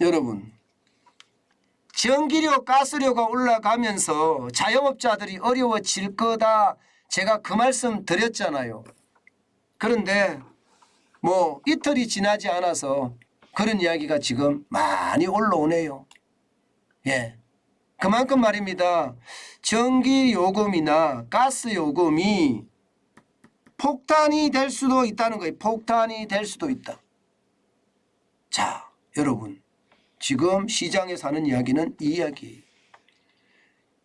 여러분, 전기료, 가스료가 올라가면서 자영업자들이 어려워질 거다. 제가 그 말씀 드렸잖아요. 그런데 뭐 이틀이 지나지 않아서 그런 이야기가 지금 많이 올라오네요. 예. 그만큼 말입니다. 전기요금이나 가스요금이 폭탄이 될 수도 있다는 거예요. 폭탄이 될 수도 있다. 자, 여러분. 지금 시장에서 하는 이야기는 이 이야기예요.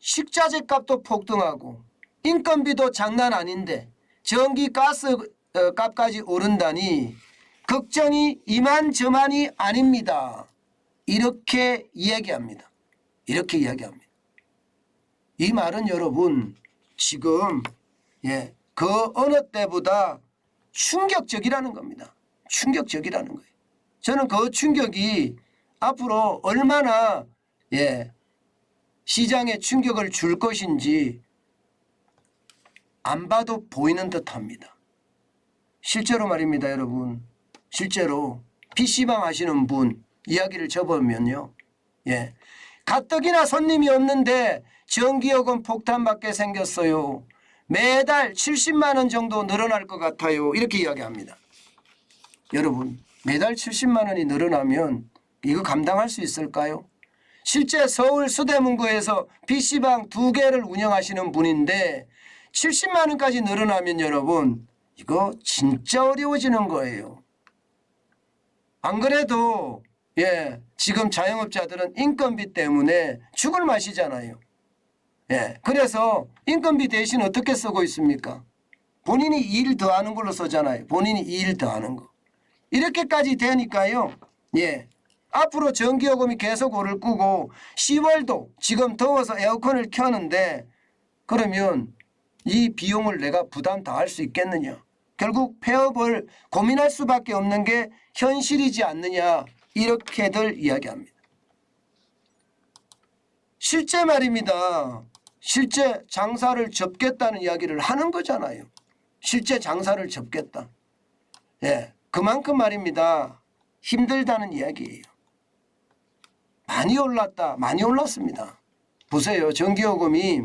식자재 값도 폭등하고 인건비도 장난 아닌데 전기 가스 값까지 오른다니 걱정이 이만저만이 아닙니다. 이렇게 이야기합니다. 이렇게 이야기합니다. 이 말은 여러분 지금 그 어느 때보다 충격적이라는 겁니다. 충격적이라는 거예요. 저는 그 충격이 앞으로 얼마나 시장에 충격을 줄 것인지 안 봐도 보이는 듯합니다. 실제로 말입니다, 여러분. 실제로 PC방 하시는 분 이야기를 접으면요. 가뜩이나 손님이 없는데 전기요금 폭탄받게 생겼어요. 매달 70만 원 정도 늘어날 것 같아요. 이렇게 이야기합니다. 여러분, 매달 70만 원이 늘어나면 이거 감당할 수 있을까요? 실제 서울 서대문구에서 PC방 2개를 운영하시는 분인데 70만 원까지 늘어나면 여러분 이거 진짜 어려워지는 거예요. 안 그래도 지금 자영업자들은 인건비 때문에 죽을 맛이잖아요. 그래서 인건비 대신 어떻게 쓰고 있습니까? 본인이 일 더하는 걸로 쓰잖아요. 본인이 일 더하는 거. 이렇게까지 되니까요. 앞으로 전기요금이 계속 오를 거고 10월도 지금 더워서 에어컨을 켜는데 그러면 이 비용을 내가 부담 다 할 수 있겠느냐. 결국 폐업을 고민할 수밖에 없는 게 현실이지 않느냐. 이렇게들 이야기합니다. 실제 말입니다. 실제 장사를 접겠다는 이야기를 하는 거잖아요. 실제 장사를 접겠다. 그만큼 말입니다. 힘들다는 이야기예요. 많이 올랐다. 많이 올랐습니다. 보세요. 전기요금이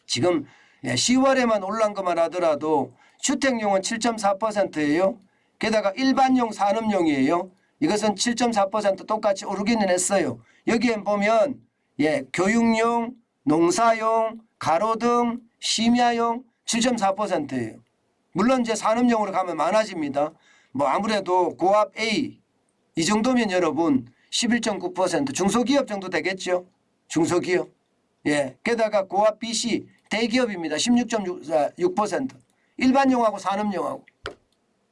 지금 10월에만 올란 것만 하더라도 주택용은 7.4%예요. 게다가 일반용 산업용이에요. 이것은 7.4% 똑같이 오르기는 했어요. 여기에 보면 교육용, 농사용, 가로등, 심야용 7.4%예요. 물론 이제 산업용으로 가면 많아집니다. 뭐 아무래도 고압 A 이 정도면 여러분 11.9% 중소기업 정도 되겠죠. 중소기업. 게다가 고압 BC 대기업입니다. 16.6%. 일반용하고 산업용하고.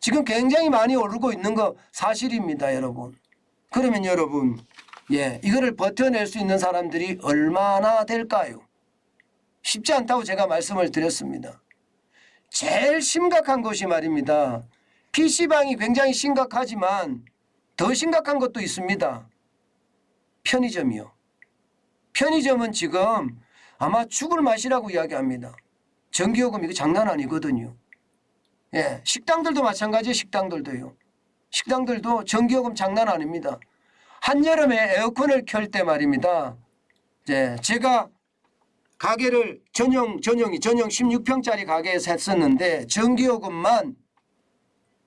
지금 굉장히 많이 오르고 있는 거 사실입니다, 여러분. 그러면 여러분, 이거를 버텨낼 수 있는 사람들이 얼마나 될까요? 쉽지 않다고 제가 말씀을 드렸습니다. 제일 심각한 것이 말입니다. PC방이 굉장히 심각하지만 더 심각한 것도 있습니다. 편의점이요. 편의점은 지금 아마 죽을 맛이라고 이야기합니다. 전기요금 이거 장난 아니거든요. 식당들도 마찬가지예요. 식당들도요. 식당들도 전기요금 장난 아닙니다. 한여름에 에어컨을 켤 때 말입니다. 제가 가게를 전용 16평짜리 가게에서 했었는데 전기요금만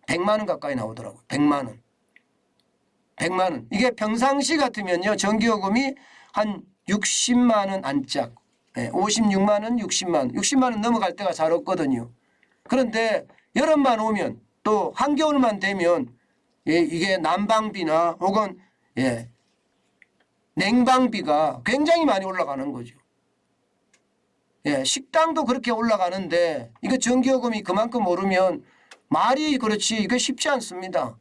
100만 원 가까이 나오더라고요. 100만 원. 100만 원. 이게 평상시 같으면요. 전기요금이 한 60만 원 안짝. 56만 원, 60만 원. 60만 원 넘어갈 때가 잘 없거든요. 그런데 여름만 오면 또 한겨울만 되면 이게 난방비나 혹은 냉방비가 굉장히 많이 올라가는 거죠. 식당도 그렇게 올라가는데 이거 전기요금이 그만큼 오르면 말이 그렇지 이거 쉽지 않습니다.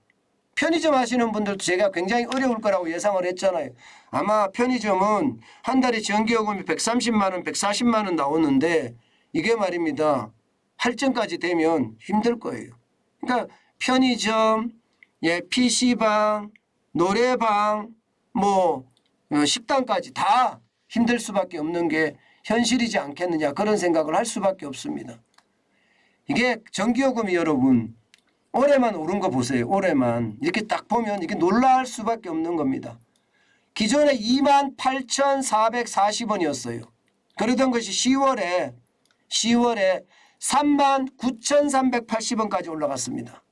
편의점 하시는 분들도 제가 굉장히 어려울 거라고 예상을 했잖아요. 아마 편의점은 한 달에 전기요금이 130만 원, 140만 원 나오는데 이게 말입니다. 할증까지 되면 힘들 거예요. 그러니까 편의점, PC방, 노래방, 식당까지 다 힘들 수밖에 없는 게 현실이지 않겠느냐 그런 생각을 할 수밖에 없습니다. 이게 전기요금이 여러분 올해만 오른 거 보세요. 올해만 이렇게 딱 보면 이게 놀랄 수밖에 없는 겁니다. 기존에 28,440원이었어요. 그러던 것이 10월에 39,380원까지 올라갔습니다.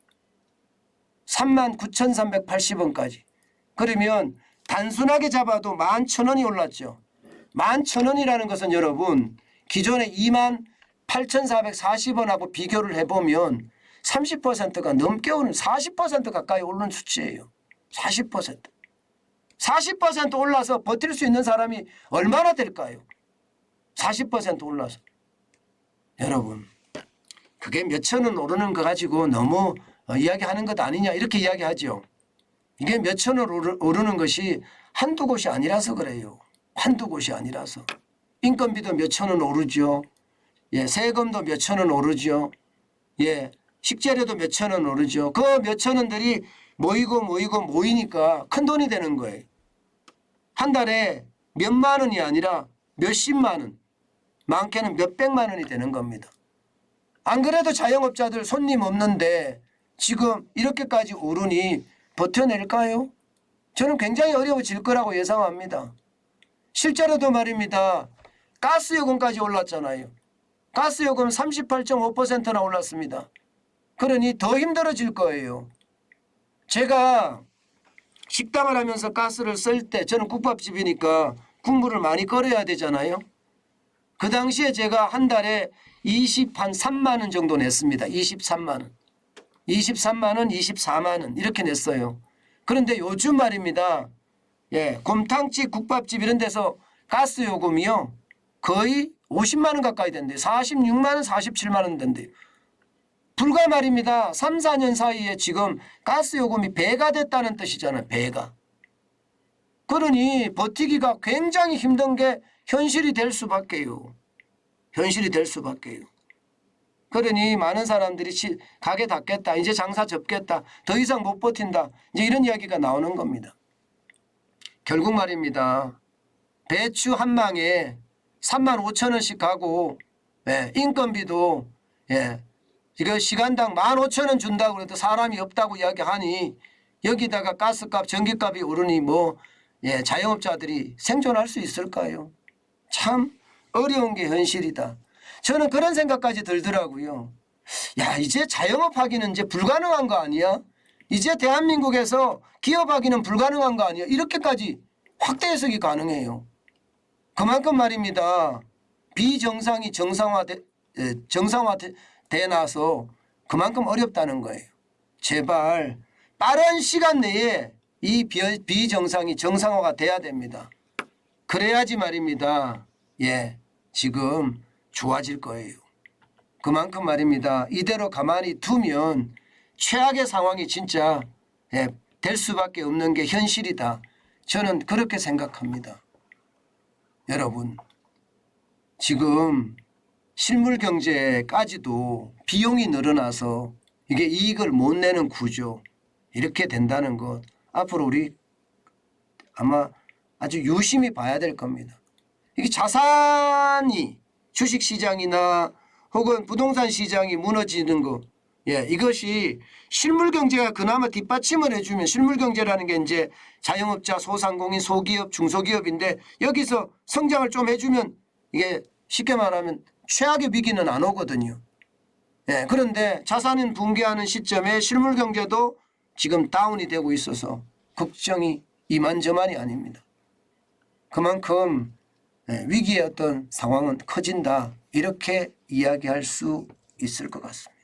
39,380원까지. 그러면 단순하게 잡아도 11,000원이 올랐죠. 11,000원이라는 것은 여러분 기존에 28,440원하고 비교를 해보면 30%가 넘게 오는 40% 가까이 오른 수치예요. 40%. 40% 올라서 버틸 수 있는 사람이 얼마나 될까요? 40% 올라서. 여러분 그게 몇천 원 오르는 거 가지고 너무 이야기하는 것 아니냐 이렇게 이야기하죠. 이게 몇천 원 오르는 것이 한두 곳이 아니라서 그래요. 한두 곳이 아니라서. 인건비도 몇천 원 오르죠. 예, 세금도 몇천 원 오르죠. 예, 식재료도 몇천 원 오르죠. 그 몇천 원들이 모이니까 큰 돈이 되는 거예요. 한 달에 몇만 원이 아니라 몇십만 원, 많게는 몇백만 원이 되는 겁니다. 안 그래도 자영업자들 손님 없는데 지금 이렇게까지 오르니 버텨낼까요? 저는 굉장히 어려워질 거라고 예상합니다. 실제로도 말입니다. 가스요금까지 올랐잖아요. 가스요금 38.5%나 올랐습니다. 그러니 더 힘들어질 거예요. 제가 식당을 하면서 가스를 쓸 때 저는 국밥집이니까 국물을 많이 끓여야 되잖아요. 그 당시에 제가 한 달에 23만 원 정도 냈습니다. 23만 원. 23만 원, 24만 원 이렇게 냈어요. 그런데 요즘 말입니다. 예, 곰탕집, 국밥집 이런 데서 가스 요금이요. 거의 50만 원 가까이 된대요. 46만 원, 47만 원 된대요. 불과 말입니다. 3, 4년 사이에 지금 가스 요금이 배가 됐다는 뜻이잖아요. 배가. 그러니 버티기가 굉장히 힘든 게 현실이 될 수밖에요. 현실이 될 수밖에요. 그러니 많은 사람들이 가게 닫겠다. 이제 장사 접겠다. 더 이상 못 버틴다. 이제 이런 이야기가 나오는 겁니다. 결국 말입니다. 배추 한 망에 3만 5천 원씩 가고 예, 인건비도 예, 이거 시간당 15,000원 준다고 해도 사람이 없다고 이야기하니 여기다가 가스값, 전기값이 오르니 예, 자영업자들이 생존할 수 있을까요? 참 어려운 게 현실이다. 저는 그런 생각까지 들더라고요. 야, 이제 자영업하기는 이제 불가능한 거 아니야? 이제 대한민국에서 기업하기는 불가능한 거 아니야? 이렇게까지 확대 해석이 가능해요. 그만큼 말입니다. 비정상이 정상화되나서 그만큼 어렵다는 거예요. 제발 빠른 시간 내에 이 비정상이 정상화가 돼야 됩니다. 그래야지 말입니다. 예, 지금 좋아질 거예요. 그만큼 말입니다. 이대로 가만히 두면 최악의 상황이 진짜 될 수밖에 없는 게 현실이다. 저는 그렇게 생각합니다. 여러분, 지금 실물 경제까지도 비용이 늘어나서 이게 이익을 못 내는 구조 이렇게 된다는 것 앞으로 우리 아마 아주 유심히 봐야 될 겁니다. 이게 자산이 주식시장이나 혹은 부동산 시장이 무너지는 것, 예, 이것이 실물 경제가 그나마 뒷받침을 해주면 실물 경제라는 게 이제 자영업자, 소상공인, 소기업, 중소기업인데 여기서 성장을 좀 해주면 이게 쉽게 말하면 최악의 위기는 안 오거든요. 예, 그런데 자산은 붕괴하는 시점에 실물 경제도 지금 다운이 되고 있어서 걱정이 이만저만이 아닙니다. 그만큼 위기의 어떤 상황은 커진다 이렇게 이야기할 수 있을 것 같습니다.